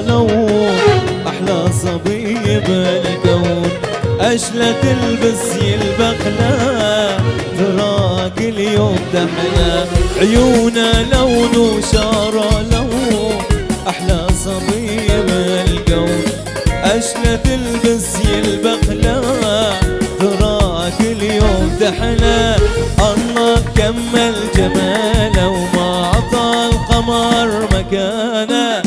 لون أحلى صبي بالكون. أشلى تلبس البخلة تراك اليوم تحلى، عيونه لون وشاره لون أحلى صبي بالكون. أشلى تلبس البخلة تراك اليوم تحلى. الله كمل جماله وما عطى القمر مكانه،